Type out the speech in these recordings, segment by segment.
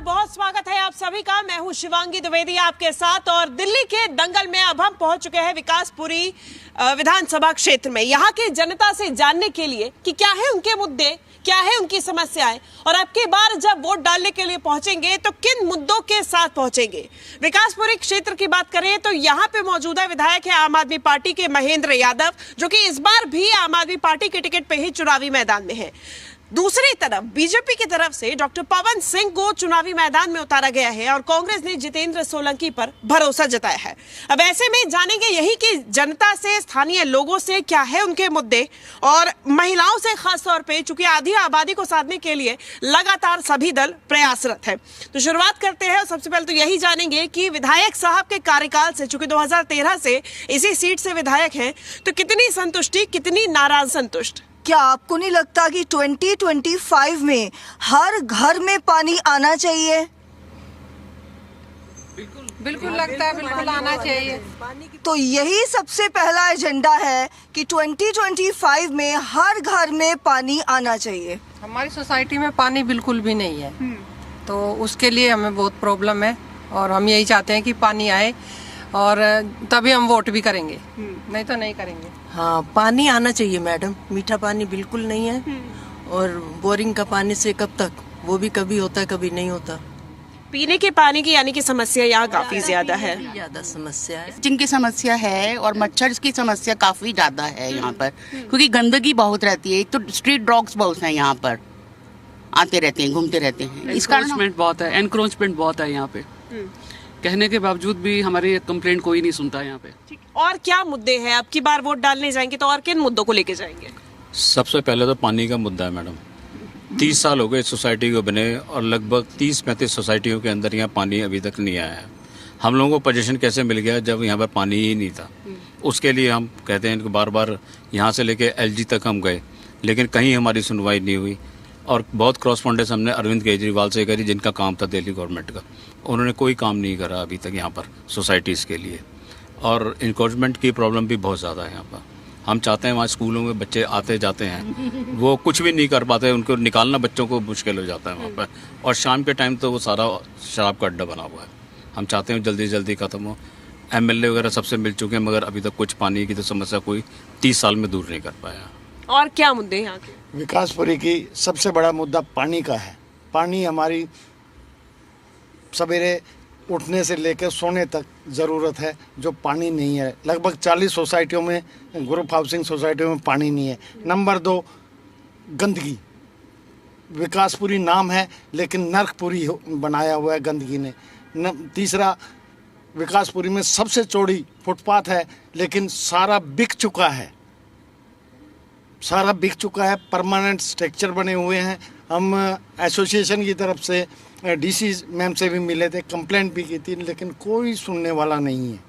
बहुत स्वागत है आप सभी का। मैं हूं शिवांगी द्विवेदी आपके साथ और दिल्ली के दंगल में अब हम पहुंच चुके हैं विकासपुरी विधानसभा क्षेत्र में। यहां की जनता से जानने के लिए कि क्या है उनके मुद्दे, क्या है उनकी समस्याएं और अब की बार जब वोट डालने के लिए पहुंचेंगे तो किन मुद्दों के साथ पहुंचेंगे। विकासपुरी क्षेत्र की बात करें तो यहां पे मौजूदा विधायक है आम आदमी पार्टी के महेंद्र यादव, जो कि इस बार भी आम आदमी पार्टी के टिकट पे ही चुनावी मैदान में है। दूसरी तरफ बीजेपी की तरफ से डॉक्टर पवन सिंह को चुनावी मैदान में उतारा गया है और कांग्रेस ने जितेंद्र सोलंकी पर भरोसा जताया है। अब ऐसे में जानेंगे यही कि जनता से, स्थानीय लोगों से क्या है उनके मुद्दे और महिलाओं से खास तौर पे, चूंकि आधी आबादी को साधने के लिए लगातार सभी दल प्रयासरत है। तो शुरुआत करते हैं और सबसे पहले तो यही जानेंगे कि विधायक साहब के कार्यकाल से, चूंकि 2013 से इसी सीट से विधायक हैं, तो कितनी संतुष्टि, कितनी नाराज संतुष्ट। क्या आपको नहीं लगता कि 2025 में हर घर में पानी आना चाहिए? बिल्कुल लगता है, बिल्कुल आना चाहिए। तो यही सबसे पहला एजेंडा है कि 2025 में हर घर में पानी आना चाहिए। हमारी सोसाइटी में पानी बिल्कुल भी नहीं है, तो उसके लिए हमें बहुत प्रॉब्लम है और हम यही चाहते हैं कि पानी आए और तभी हम वोट भी करेंगे, नहीं तो नहीं करेंगे। हाँ, पानी आना चाहिए मैडम। मीठा पानी बिल्कुल नहीं है और बोरिंग का पानी से कब तक, वो भी कभी होता है कभी नहीं होता। पीने के पानी की यानी कि समस्या यहाँ काफी ज्यादा है, ज्यादा समस्या है। जिनकी समस्या है और मच्छर की समस्या काफी ज्यादा है यहाँ पर, क्योंकि गंदगी बहुत रहती है। एक तो स्ट्रीट डॉग्स बहुत हैं यहाँ पर, आते रहते हैं, घूमते रहते हैं। इस कारण बहुत है, एनक्रोचमेंट बहुत है यहाँ पे। कहने के बावजूद भी हमारी कंप्लेंट कोई नहीं सुनता यहाँ पे। और क्या मुद्दे हैं? अब की बार वोट डालने जाएंगे तो और किन मुद्दों को लेके जाएंगे? सबसे पहले तो पानी का मुद्दा है मैडम। 30 साल हो गए सोसाइटी को बने और लगभग 30-35 सोसाइटियों के अंदर यहाँ पानी अभी तक नहीं आया है। हम लोगों को पोजीशन कैसे मिल गया जब यहाँ पर पानी ही नहीं था। उसके लिए हम कहते हैं इनको बार बार यहाँ से लेके LG तक हम गए, लेकिन कहीं हमारी सुनवाई नहीं हुई और बहुत क्रॉसपॉन्डेंस हमने अरविंद केजरीवाल से करी, जिनका काम था दिल्ली गवर्नमेंट का। उन्होंने कोई काम नहीं करा अभी तक यहाँ पर सोसाइटीज़ के लिए और इनक्रोचमेंट की प्रॉब्लम भी बहुत ज़्यादा है यहाँ पर। हम चाहते हैं वहाँ स्कूलों में बच्चे आते जाते हैं, वो कुछ भी नहीं कर पाते, उनको निकालना बच्चों को मुश्किल हो जाता है वहाँ पर। और शाम के टाइम तो वो सारा शराब का अड्डा बना हुआ है। हम चाहते हैं जल्दी जल्दी ख़त्म हो। MLA वगैरह सबसे मिल चुके हैं, मगर अभी तक कुछ पानी की तो समस्या कोई 30 साल में दूर नहीं कर पाया। और क्या मुद्दे यहाँ के? विकासपुरी की सबसे बड़ा मुद्दा पानी का है। पानी हमारी सवेरे उठने से लेकर सोने तक ज़रूरत है, जो पानी नहीं है। लगभग 40 सोसाइटियों में, ग्रुप हाउसिंग सोसाइटियों में पानी नहीं है। नंबर 2, गंदगी। विकासपुरी नाम है लेकिन नरकपुरी बनाया हुआ है गंदगी ने। तीसरा, विकासपुरी में सबसे चौड़ी फुटपाथ है लेकिन सारा बिक चुका है, सारा बिक चुका है। परमानेंट स्ट्रक्चर बने हुए हैं। हम एसोसिएशन की तरफ से DC मैम से भी मिले थे, कंप्लेंट भी की थी, लेकिन कोई सुनने वाला नहीं है।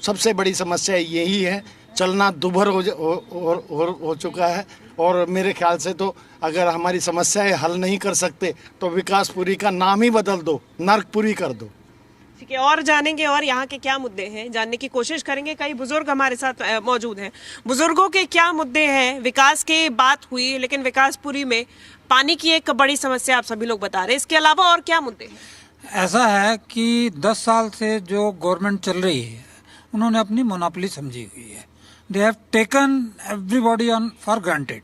सबसे बड़ी समस्या यही है। चलना दुभर हो चुका है और मेरे ख्याल से तो अगर हमारी समस्याएं हल नहीं कर सकते तो विकासपुरी का नाम ही बदल दो, नरकपुरी कर दो। ठीक है, और जानेंगे और यहाँ के क्या मुद्दे हैं, जानने की कोशिश करेंगे। कई बुजुर्ग हमारे साथ मौजूद हैं। बुजुर्गों के क्या मुद्दे हैं? विकास की बात हुई, लेकिन विकासपुरी में पानी की एक बड़ी समस्या आप सभी लोग बता रहे हैं। इसके अलावा और क्या मुद्दे हैं? ऐसा है कि 10 साल से जो गवर्नमेंट चल रही है, उन्होंने अपनी मोनोपोली समझी हुई है। They have taken everybody on for granted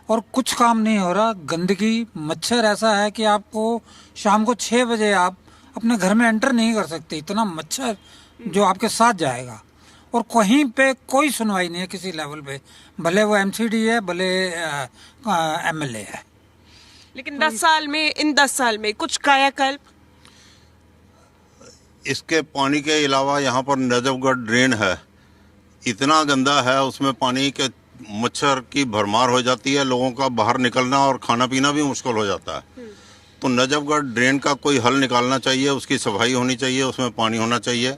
और कुछ काम नहीं हो रहा। गंदगी, मच्छर ऐसा है कि आपको शाम को 6 बजे आप अपने घर में एंटर नहीं कर सकते, इतना मच्छर जो आपके साथ जाएगा। और कहीं पे कोई सुनवाई नहीं है किसी लेवल पे, भले वो MCD है, भले MLA है। लेकिन 10 साल में, इन 10 साल में कुछ कायाकल्प? इसके पानी के अलावा यहाँ पर नजफगढ़ ड्रेन है, इतना गंदा है, उसमें पानी के मच्छर की भरमार हो जाती है। लोगों का बाहर निकलना और खाना पीना भी मुश्किल हो जाता है। तो नजफगढ़ ड्रेन का कोई हल निकालना चाहिए, उसकी सफाई होनी चाहिए, उसमें पानी होना चाहिए।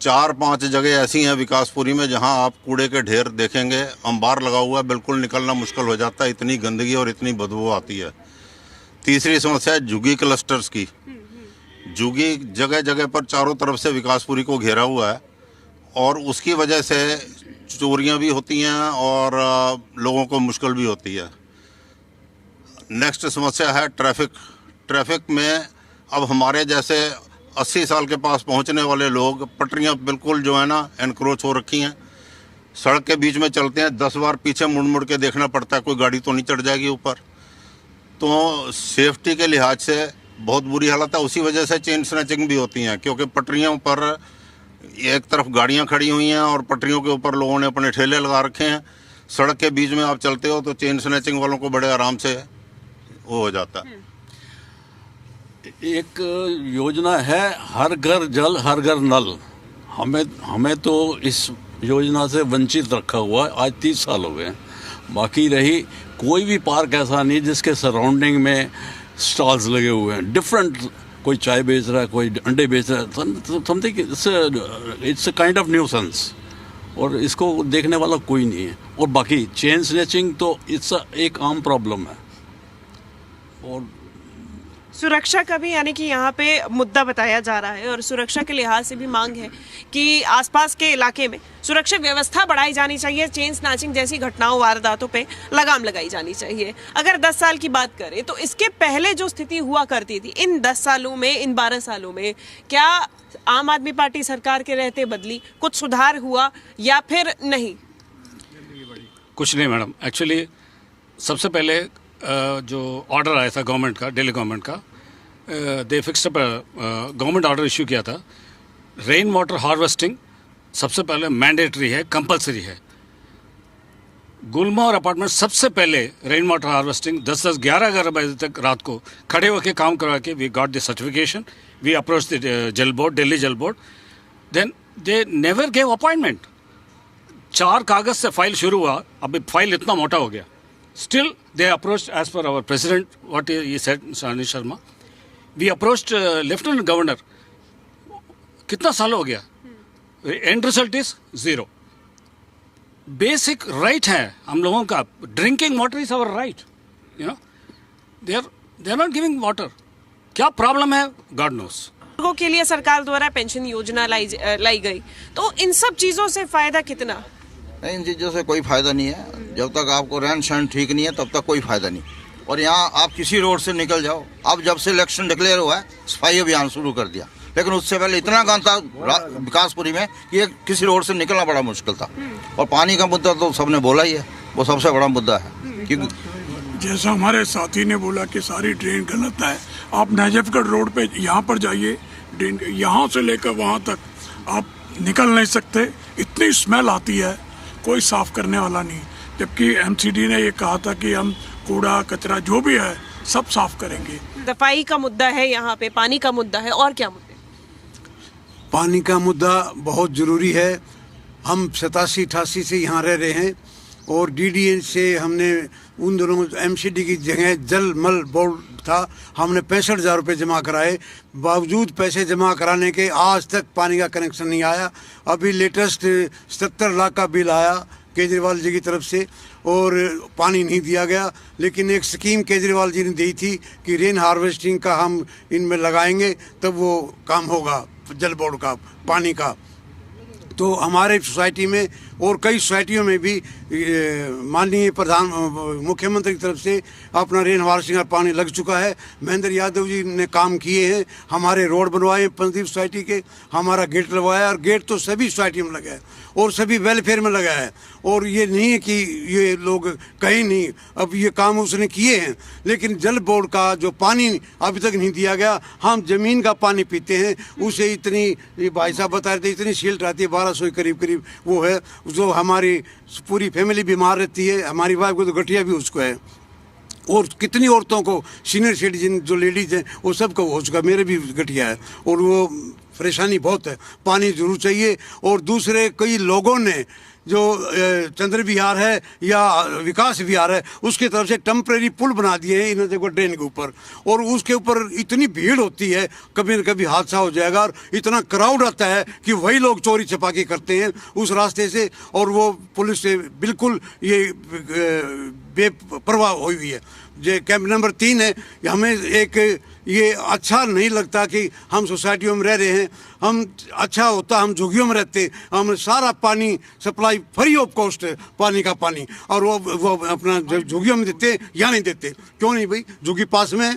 4-5 जगह ऐसी हैं विकासपुरी में जहां आप कूड़े के ढेर देखेंगे, अंबार लगा हुआ है, बिल्कुल निकलना मुश्किल हो जाता है, इतनी गंदगी और इतनी बदबू आती है। तीसरी समस्या है झुग्गी क्लस्टर्स की। झुग्गी जगह जगह पर चारों तरफ से विकासपुरी को घेरा हुआ है और उसकी वजह से चोरियां भी होती हैं और लोगों को मुश्किल भी होती है। नेक्स्ट समस्या है ट्रैफिक। ट्रैफिक में अब हमारे जैसे 80 साल के पास पहुंचने वाले लोग, पटरियां बिल्कुल जो है ना एनक्रोच हो रखी हैं। सड़क के बीच में चलते हैं, 10 बार पीछे मुड़ मुड़ के देखना पड़ता है कोई गाड़ी तो नहीं चढ़ जाएगी ऊपर। तो सेफ्टी के लिहाज से बहुत बुरी हालत है। उसी वजह से चेन स्नैचिंग भी होती हैं, क्योंकि पटरियों पर एक तरफ गाड़ियां खड़ी हुई हैं और पटरियों के ऊपर लोगों ने अपने ठेले लगा रखे हैं। सड़क के बीच में आप चलते हो तो चेन स्नैचिंग वालों को बड़े आराम से वो हो जाता है। एक योजना है हर घर जल हर घर नल। हमें तो इस योजना से वंचित रखा हुआ है, आज 30 साल हो गए। बाकी रही कोई भी पार्क ऐसा नहीं जिसके सराउंडिंग में स्टॉल्स लगे हुए हैं, डिफरेंट, कोई चाय बेच रहा है, कोई अंडे बेच रहा है, something it's a kind of nuisance, और इसको देखने वाला कोई नहीं है। और बाकी चेन स्नैचिंग तो इट्स एक आम प्रॉब्लम है। और सुरक्षा का भी यानी कि यहाँ पे मुद्दा बताया जा रहा है, और सुरक्षा के लिहाज से भी मांग है कि आसपास के इलाके में सुरक्षा व्यवस्था बढ़ाई जानी चाहिए। चेन स्नैचिंग जैसी घटनाओं, वारदातों पे लगाम लगाई जानी चाहिए। अगर 10 साल की बात करें तो इसके पहले जो स्थिति हुआ करती थी, इन 10 सालों में, इन 12 सालों में क्या आम आदमी पार्टी सरकार के रहते बदली, कुछ सुधार हुआ या फिर नहीं? कुछ नहीं मैडम। एक्चुअली सबसे पहले जो ऑर्डर आया था गवर्नमेंट का, दिल्ली गवर्नमेंट का, दे फिक्स्ड गवर्नमेंट ऑर्डर इश्यू किया था। रेन वाटर हार्वेस्टिंग सबसे पहले मैंडेटरी है, कंपलसरी है। गुलमोहर अपार्टमेंट सबसे पहले रेन वाटर हार्वेस्टिंग 10-10, 11-11 बजे तक रात को खड़े होकर काम करवा के we got the certification, we approach the Jal board, Delhi Jal board, then they never gave appointment. 4 कागज से फाइल शुरू हुआ, अभी फाइल इतना मोटा हो गया। Still, they approached, as per our president, what he said, Sani Sharma. We approached Lieutenant Governor. कितना साल हो गया? End result is 0. Basic right है हम लोगों का. Drinking water is our right. You know, they are not giving water. क्या problem है? God knows. लोगों के लिए सरकार द्वारा पेंशन योजना लाई गई, तो इन सब चीजों से फायदा कितना? नहीं, इन चीज़ों से कोई फ़ायदा नहीं है। जब तक आपको रहन सहन ठीक नहीं है तब तक कोई फ़ायदा नहीं। और यहाँ आप किसी रोड से निकल जाओ, अब जब से इलेक्शन डिक्लेयर हुआ है सफाई अभियान शुरू कर दिया, लेकिन उससे पहले इतना गंद था विकासपुरी में कि ये किसी रोड से निकलना बड़ा मुश्किल था। और पानी का मुद्दा तो सबने बोला ही है, वो सबसे बड़ा मुद्दा है। क्योंकि जैसा हमारे साथी ने बोला कि सारी ड्रेन गलत है, आप नजफगढ़ रोड पे यहाँ पर जाइए, ड्रेन यहाँ से लेकर वहाँ तक आप निकल नहीं सकते, इतनी स्मेल आती है, कोई साफ करने वाला नहीं। जबकि एमसीडी ने ये कहा था कि हम कूड़ा कचरा जो भी है सब साफ करेंगे। सफाई का मुद्दा है यहाँ पे, पानी का मुद्दा है, और क्या मुद्दे? पानी का मुद्दा बहुत ज़रूरी है। हम 87-88 से यहाँ रह रहे हैं, और डीडीए से हमने उन दोनों एमसीडी की जगह जल मल बोर्ड था, हमने 65,000 रुपये जमा कराए। बावजूद पैसे जमा कराने के आज तक पानी का कनेक्शन नहीं आया। अभी लेटेस्ट 77 लाख का बिल आया केजरीवाल जी की तरफ से, और पानी नहीं दिया गया। लेकिन एक स्कीम केजरीवाल जी ने दी थी कि रेन हार्वेस्टिंग का हम इनमें लगाएंगे, तब वो काम होगा जल बोर्ड का, पानी का। तो हमारे सोसाइटी में और कई सोसाइटियों में भी माननीय मुख्यमंत्री की तरफ से अपना रेन हार्वेस्टिंग का पानी लग चुका है। महेंद्र यादव जी ने काम किए हैं, हमारे रोड बनवाए पंचदीप सोसाइटी के, हमारा गेट लगवाया, और गेट तो सभी सोसाइटी में लगा है और सभी वेलफेयर में लगा है। और ये नहीं है कि ये लोग कहीं नहीं, अब ये काम उसने किए हैं। लेकिन जल बोर्ड का जो पानी अभी तक नहीं दिया गया, हम ज़मीन का पानी पीते हैं, उसे इतनी, ये भाई साहब बता रहे थे, इतनी सील्ट आती है 1200 के करीब वो है, जो हमारी पूरी फैमिली बीमार रहती है। हमारी वाइफ को तो गठिया भी उसको है, और कितनी औरतों को, सीनियर सिटीजन जो लेडीज़ हैं वो सबको हो चुका, मेरे भी गठिया है, और वो परेशानी बहुत है। पानी जरूर चाहिए। और दूसरे कई लोगों ने जो चंद्र विहार है या विकास विहार है, उसकी तरफ से टेम्परेरी पुल बना दिए हैं इन देखो ड्रेन के ऊपर, और उसके ऊपर इतनी भीड़ होती है, कभी न कभी हादसा हो जाएगा। और इतना क्राउड आता है कि वही लोग चोरी छपाकी करते हैं उस रास्ते से, और वो पुलिस से बिल्कुल ये बेपरवाह हुई हुई है। जो कैंप नंबर 3 है, हमें एक ये अच्छा नहीं लगता कि हम सोसाइटियों में रह रहे हैं। हम अच्छा होता हम झुग्गियों में रहते, हम सारा पानी सप्लाई फ्री ऑफ कॉस्ट है पानी का पानी, और वो अपना झुग्गियों में देते या नहीं देते। क्यों नहीं भाई, झुग्गी पास में है,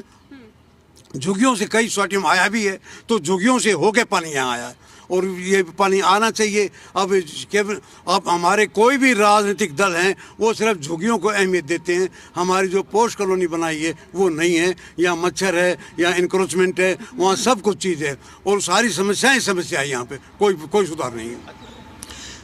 झुग्गियों से कई सोसाइटी में आया भी है, तो झुग्गियों से होके पानी यहाँ आया है और ये पानी आना चाहिए। अब हमारे कोई भी राजनीतिक दल हैं वो सिर्फ झुग्गियों को अहमियत देते हैं। हमारी जो पोस्ट कॉलोनी बनाई है वो नहीं है, यहाँ मच्छर है, यहाँ इंक्रोचमेंट है, वहाँ सब कुछ चीज़ है और सारी समस्या है। यहाँ पे कोई सुधार नहीं है।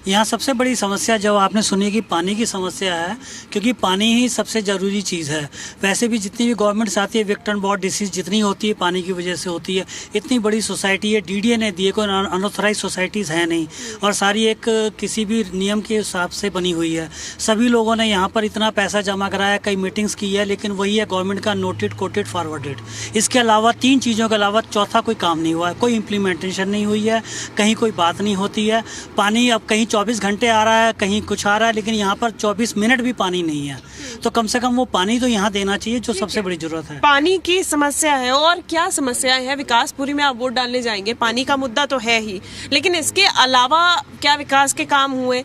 यहाँ सबसे बड़ी समस्या जो आपने सुनी कि पानी की समस्या है, क्योंकि पानी ही सबसे ज़रूरी चीज़ है। वैसे भी जितनी भी गवर्नमेंट्स आती है, विक्टर्न बॉर्ड डिसीज़ जितनी होती है पानी की वजह से होती है। इतनी बड़ी सोसाइटी है, डीडीए ने दी है, कोई अनऑथराइज सोसाइटीज़ है नहीं और सारी एक किसी भी नियम के हिसाब से बनी हुई है। सभी लोगों ने यहाँ पर इतना पैसा जमा कराया, कई मीटिंग्स की है, लेकिन वही है गवर्नमेंट का नोटेड कोटेड फॉरवर्डेड। इसके अलावा 3 चीज़ों के अलावा चौथा कोई काम नहीं हुआ है, कोई इम्प्लीमेंटेशन नहीं हुई है, कहीं कोई बात नहीं होती है। पानी अब कहीं 24 घंटे आ रहा है, कहीं कुछ आ रहा है, लेकिन यहाँ पर 24 मिनट भी पानी नहीं है। तो कम से कम वो पानी तो यहाँ देना चाहिए, जो सबसे बड़ी जरूरत है। पानी की समस्या है और क्या समस्याएं हैं? विकासपुरी में आप वोट डालने जाएंगे, पानी का मुद्दा तो है ही, लेकिन इसके अलावा क्या विकास के काम हुए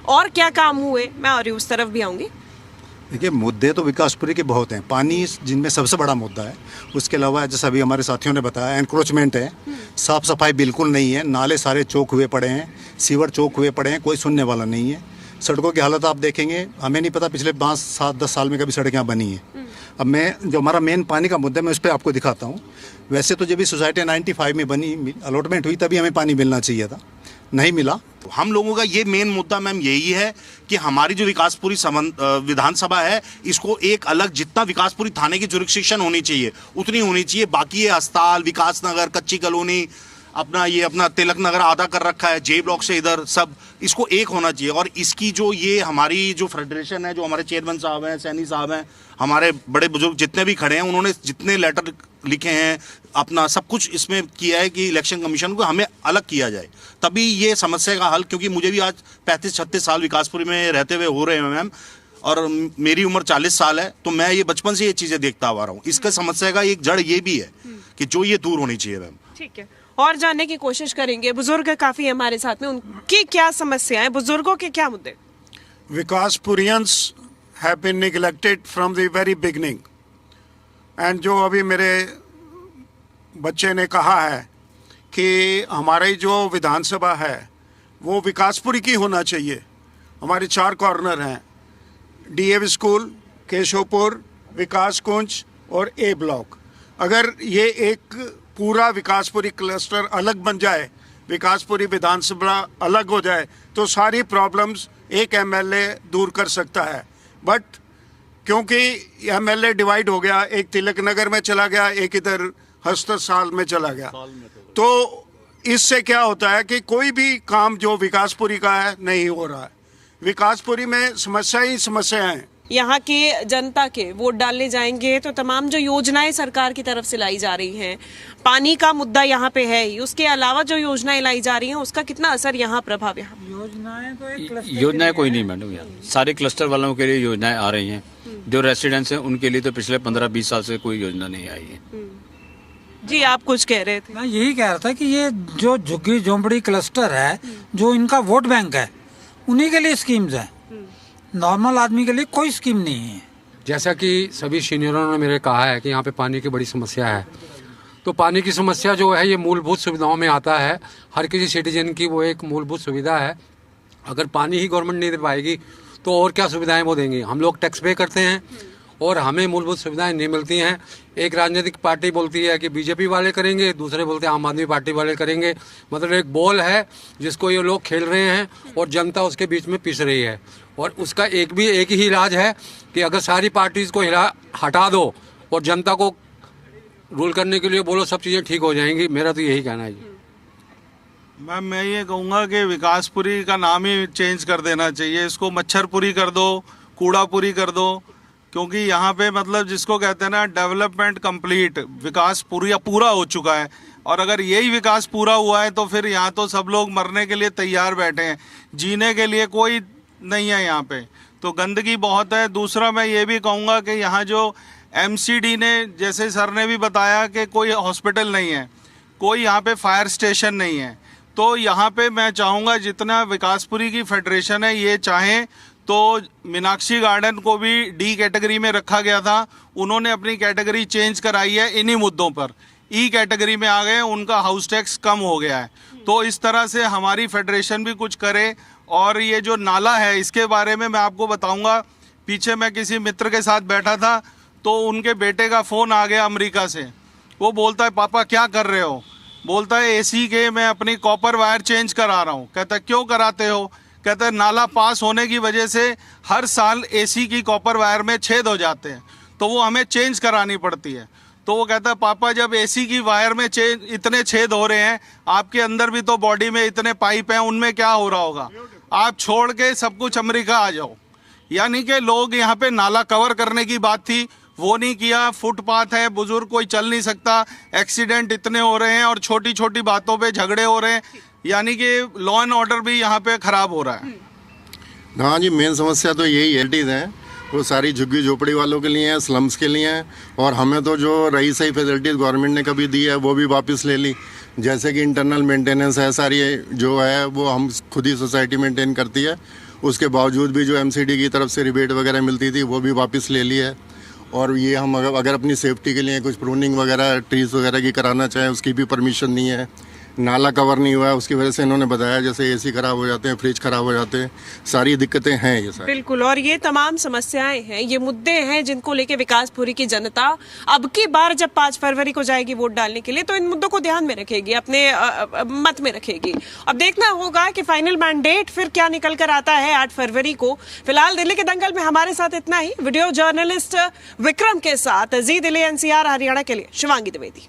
और क्या काम हुए? मैं और उस तरफ भी आऊंगी। देखिए, मुद्दे तो विकासपुरी के बहुत हैं, पानी जिनमें सबसे बड़ा मुद्दा है। उसके अलावा जैसा अभी हमारे साथियों ने बताया, एनक्रोचमेंट है, साफ सफाई बिल्कुल नहीं है, नाले सारे चौक हुए पड़े हैं, सीवर चौक हुए पड़े हैं, कोई सुनने वाला नहीं है। सड़कों की हालत आप देखेंगे, हमें नहीं पता पिछले 5, 7, 10 साल में कभी सड़क यहाँ बनी है। अब मैं जो हमारा मेन पानी का मुद्दा है मैं उस पर आपको दिखाता हूँ। वैसे तो जब भी सोसाइटी 95 में बनी, अलॉटमेंट हुई, तभी हमें पानी मिलना चाहिए था, नहीं मिला। तो हम लोगों का ये मेन मुद्दा मैम यही है कि हमारी जो विकासपुरी विधानसभा है, इसको एक अलग, जितना विकासपुरी थाने की जुरिस्डिक्शन होनी चाहिए उतनी होनी चाहिए। बाकी ये अस्पताल, विकास नगर, कच्ची कॉलोनी, अपना तिलक नगर आधा कर रखा है, जे ब्लॉक से इधर सब, इसको एक होना चाहिए। और इसकी जो ये हमारी जो फेडरेशन है, जो हमारे चेयरमैन साहब हैं, सैनी साहब हैं, हमारे बड़े बुजुर्ग जितने भी खड़े हैं, उन्होंने जितने लेटर लिखे हैं, अपना सब कुछ इसमें किया है कि इलेक्शन कमीशन को हमें अलग किया जाए, तभी ये समस्या का हल। क्योंकि मुझे भी आज 35-36 साल विकासपुरी में रहते हुए हो रहे हैं मैम, और मेरी उम्र 40 साल है, तो मैं ये बचपन से ये चीज़ें देखता आ रहा हूँ। इसका समस्या का एक जड़ ये भी है कि जो ये दूर होनी चाहिए मैम। ठीक है, और जानने की कोशिश करेंगे। बुजुर्ग काफी है हमारे साथ में, उनकी क्या समस्याएं, बुजुर्गों के क्या मुद्दे? विकासपुरियंस have been neglected from the very beginning, and जो अभी मेरे बच्चे ने कहा है कि हमारी जो विधानसभा है वो विकासपुरी की होना चाहिए। हमारे 4 कॉर्नर हैं, डीएवी स्कूल, केशवपुर, विकास कुंज और ए ब्लॉक। अगर ये एक पूरा विकासपुरी क्लस्टर अलग बन जाए, विकासपुरी विधानसभा अलग हो जाए, तो सारी प्रॉब्लम्स एक एमएलए दूर कर सकता है। बट क्योंकि एमएलए डिवाइड हो गया, एक तिलक नगर में चला गया, एक इधर हस्तर साल में चला गया, तो इससे क्या होता है कि कोई भी काम जो विकासपुरी का है नहीं हो रहा है। विकासपुरी में समस्या ही समस्या है। यहाँ के जनता के वोट डालने जाएंगे तो तमाम जो योजनाएं सरकार की तरफ से लाई जा रही हैं, पानी का मुद्दा यहाँ पे है ही, उसके अलावा जो योजनाएं लाई जा रही हैं उसका कितना असर यहाँ, प्रभाव यहाँ? योजनाएं कोई नहीं मैडम, यहाँ सारे क्लस्टर वालों के लिए योजनाएं आ रही हैं। जो रेसिडेंट्स हैं उनके लिए तो पिछले 15-20 साल से कोई योजना नहीं आई है। जी, आप कुछ कह रहे थे? मैं यही कह रहा था कि ये जो झुग्गी झोंपड़ी क्लस्टर है, जो इनका वोट बैंक है, उन्हीं के लिए स्कीम्स हैं, नॉर्मल आदमी के लिए कोई स्कीम नहीं है। जैसा कि सभी सीनियरों ने मेरे कहा है कि यहाँ पे पानी की बड़ी समस्या है, तो पानी की समस्या जो है ये मूलभूत सुविधाओं में आता है। हर किसी सिटीजन की वो एक मूलभूत सुविधा है। अगर पानी ही गवर्नमेंट नहीं दे पाएगी तो और क्या सुविधाएं वो देंगी? हम लोग टैक्स पे करते हैं और हमें मूलभूत सुविधाएं नहीं मिलती हैं। एक राजनीतिक पार्टी बोलती है कि बीजेपी वाले करेंगे, दूसरे बोलते हैं आम आदमी पार्टी वाले करेंगे। मतलब एक बॉल है जिसको ये लोग खेल रहे हैं और जनता उसके बीच में पिस रही है। और उसका एक ही इलाज है कि अगर सारी पार्टीज को हटा दो और जनता को रूल करने के लिए बोलो, सब चीज़ें ठीक हो जाएंगी। मेरा तो यही कहना है जी। मैम, मैं ये कहूँगा कि विकासपुरी का नाम ही चेंज कर देना चाहिए, इसको मच्छरपुरी कर दो, कूड़ापुरी कर दो, क्योंकि यहाँ पे मतलब जिसको कहते हैं ना डेवलपमेंट कंप्लीट, विकास पूरा हो चुका है। और अगर यही विकास पूरा हुआ है तो फिर यहाँ तो सब लोग मरने के लिए तैयार बैठे हैं, जीने के लिए कोई नहीं है यहाँ पे। तो गंदगी बहुत है। दूसरा मैं ये भी कहूँगा कि यहाँ जो एमसीडी ने, जैसे सर ने भी बताया कि कोई हॉस्पिटल नहीं है, कोई यहाँ पे फायर स्टेशन नहीं है, तो यहाँ पे मैं चाहूँगा जितना विकासपुरी की फेडरेशन है ये चाहें तो मीनाक्षी गार्डन को भी डी कैटेगरी में रखा गया था, उन्होंने अपनी कैटेगरी चेंज कराई है इन्हीं मुद्दों पर, ई कैटेगरी में आ गए, उनका हाउस टैक्स कम हो गया है। तो इस तरह से हमारी फेडरेशन भी कुछ करे। और ये जो नाला है इसके बारे में मैं आपको बताऊंगा, पीछे मैं किसी मित्र के साथ बैठा था तो उनके बेटे का फ़ोन आ गया अमेरिका से, वो बोलता है पापा क्या कर रहे हो, बोलता है एसी के मैं अपनी कॉपर वायर चेंज करा रहा हूँ। कहता है क्यों कराते हो, कहता है नाला पास होने की वजह से हर साल एसी की कॉपर वायर में छेद हो जाते हैं तो वो हमें चेंज करानी पड़ती है। तो वो कहता है पापा जब एसी की वायर में इतने छेद हो रहे हैं, आपके अंदर भी तो बॉडी में इतने पाइप हैं, उनमें क्या हो रहा होगा, आप छोड़ के सब कुछ अमेरिका आ जाओ। यानी कि लोग यहाँ पे नाला कवर करने की बात थी, वो नहीं किया। फुटपाथ है, बुजुर्ग कोई चल नहीं सकता, एक्सीडेंट इतने हो रहे हैं और छोटी छोटी बातों पे झगड़े हो रहे हैं, यानी कि लॉ एंड ऑर्डर भी यहाँ पे खराब हो रहा है। हाँ जी, मेन समस्या तो यही है, वो सारी झुग्गी झोपड़ी वालों के लिए है, स्लम्स के लिए है। और हमें तो जो रही सही फैसिलिटीज़ गवर्नमेंट ने कभी दी है वो भी वापस ले ली, जैसे कि इंटरनल मेंटेनेंस है सारी जो है वो हम खुद ही सोसाइटी मेंटेन करती है, उसके बावजूद भी जो एमसीडी की तरफ से रिबेट वगैरह मिलती थी वो भी वापस ले ली है। और ये हम अगर अपनी सेफ्टी के लिए कुछ प्रूनिंग वगैरह ट्रीज वगैरह की कराना चाहें उसकी भी परमिशन नहीं है। नाला कवर नहीं हुआ है, उसकी वजह से इन्होंने बताया जैसे एसी खराब हो जाते हैं, फ्रिज खराब हो जाते हैं, सारी दिक्कतें हैं ये सारी। बिल्कुल, और ये तमाम समस्याएं हैं, ये मुद्दे हैं जिनको लेके विकासपुरी की जनता अब की बार जब 5 फरवरी को जाएगी वोट डालने के लिए तो इन मुद्दों को ध्यान में रखेगी, अपने मत में रखेगी। अब देखना होगा कि फाइनल मैंडेट फिर क्या निकल कर आता है 8 फरवरी को। फिलहाल दिल्ली के दंगल में हमारे साथ इतना ही। वीडियो जर्नलिस्ट विक्रम के साथ जी दिल्ली NCR हरियाणा के लिए शिवांगी द्विवेदी।